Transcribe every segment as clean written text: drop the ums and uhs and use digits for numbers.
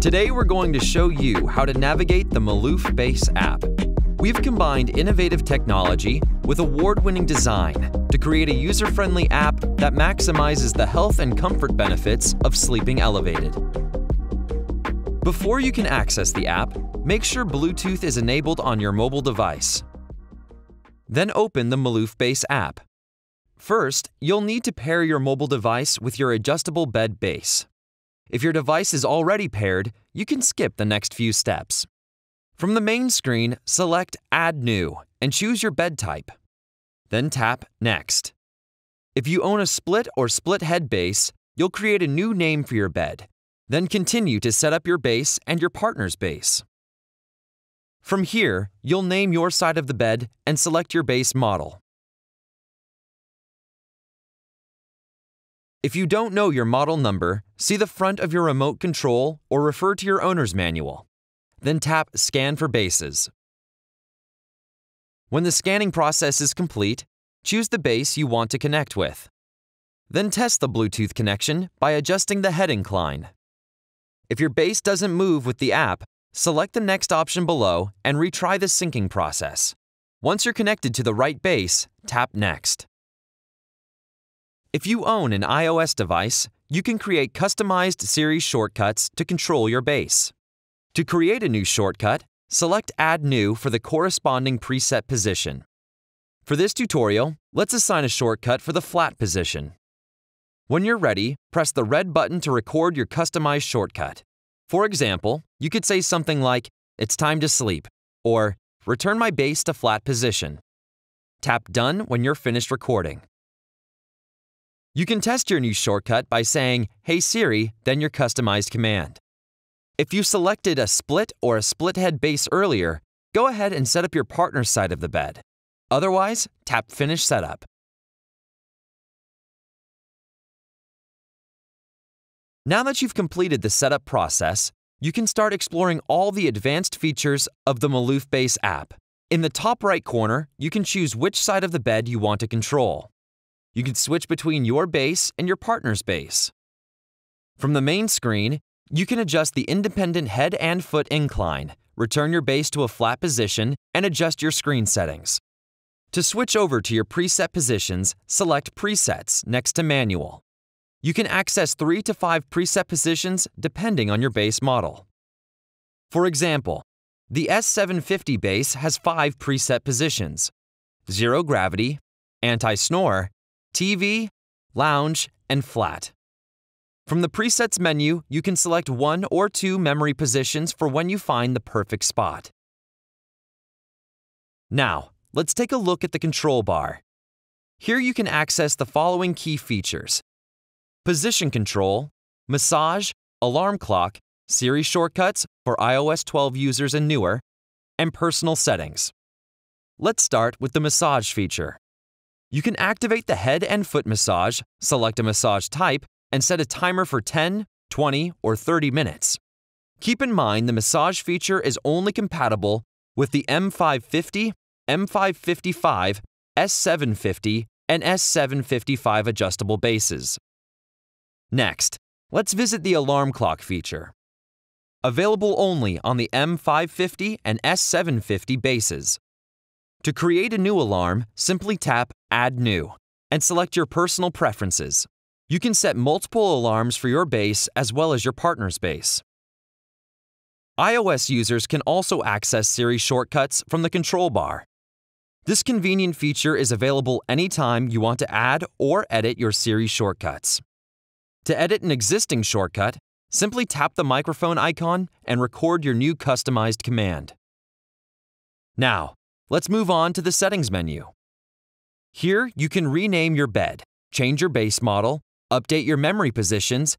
Today we're going to show you how to navigate the Malouf Base app. We've combined innovative technology with award-winning design to create a user-friendly app that maximizes the health and comfort benefits of sleeping elevated. Before you can access the app, make sure Bluetooth is enabled on your mobile device. Then open the Malouf Base app. First, you'll need to pair your mobile device with your adjustable bed base. If your device is already paired, you can skip the next few steps. From the main screen, select Add New and choose your bed type. Then tap Next. If you own a split or split head base, you'll create a new name for your bed. Then continue to set up your base and your partner's base. From here, you'll name your side of the bed and select your base model. If you don't know your model number, see the front of your remote control or refer to your owner's manual. Then tap Scan for Bases. When the scanning process is complete, choose the base you want to connect with. Then test the Bluetooth connection by adjusting the head incline. If your base doesn't move with the app, select the next option below and retry the syncing process. Once you're connected to the right base, tap Next. If you own an iOS device, you can create customized Siri shortcuts to control your base. To create a new shortcut, select Add New for the corresponding preset position. For this tutorial, let's assign a shortcut for the flat position. When you're ready, press the red button to record your customized shortcut. For example, you could say something like, "It's time to sleep," or "Return my base to flat position." Tap Done when you're finished recording. You can test your new shortcut by saying, "Hey Siri," then your customized command. If you selected a split or a split head base earlier, go ahead and set up your partner's side of the bed. Otherwise, tap Finish Setup. Now that you've completed the setup process, you can start exploring all the advanced features of the Malouf Base app. In the top right corner, you can choose which side of the bed you want to control. You can switch between your base and your partner's base. From the main screen, you can adjust the independent head and foot incline, return your base to a flat position, and adjust your screen settings. To switch over to your preset positions, select Presets next to Manual. You can access 3 to 5 preset positions depending on your base model. For example, the S750 base has 5 preset positions: Zero Gravity, Anti-Snore, TV, Lounge, and Flat. From the Presets menu, you can select 1 or 2 memory positions for when you find the perfect spot. Now, let's take a look at the control bar. Here you can access the following key features: Position Control, Massage, Alarm Clock, Siri shortcuts for iOS 12 users and newer, and Personal Settings. Let's start with the Massage feature. You can activate the head and foot massage, select a massage type, and set a timer for 10, 20, or 30 minutes. Keep in mind the massage feature is only compatible with the M550, M555, S750, and S755 adjustable bases. Next, let's visit the alarm clock feature. Available only on the M550 and S750 bases. To create a new alarm, simply tap Add New and select your personal preferences. You can set multiple alarms for your base as well as your partner's base. iOS users can also access Siri shortcuts from the control bar. This convenient feature is available anytime you want to add or edit your Siri shortcuts. To edit an existing shortcut, simply tap the microphone icon and record your new customized command. Now, let's move on to the Settings menu. Here, you can rename your bed, change your base model, update your memory positions,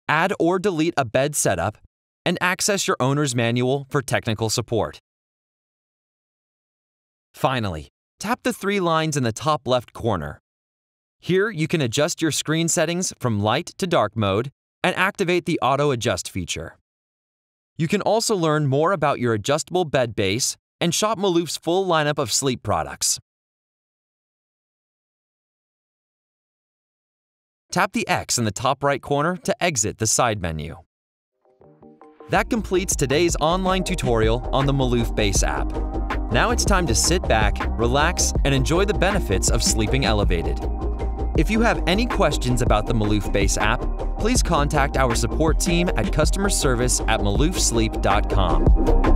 add or delete a bed setup, and access your owner's manual for technical support. Finally, tap the 3 lines in the top left corner. Here, you can adjust your screen settings from light to dark mode and activate the Auto Adjust feature. You can also learn more about your adjustable bed base and shop Malouf's full lineup of sleep products. Tap the X in the top right corner to exit the side menu. That completes today's online tutorial on the Malouf Base app. Now it's time to sit back, relax, and enjoy the benefits of sleeping elevated. If you have any questions about the Malouf Base app, please contact our support team at customerservice@maloufsleep.com.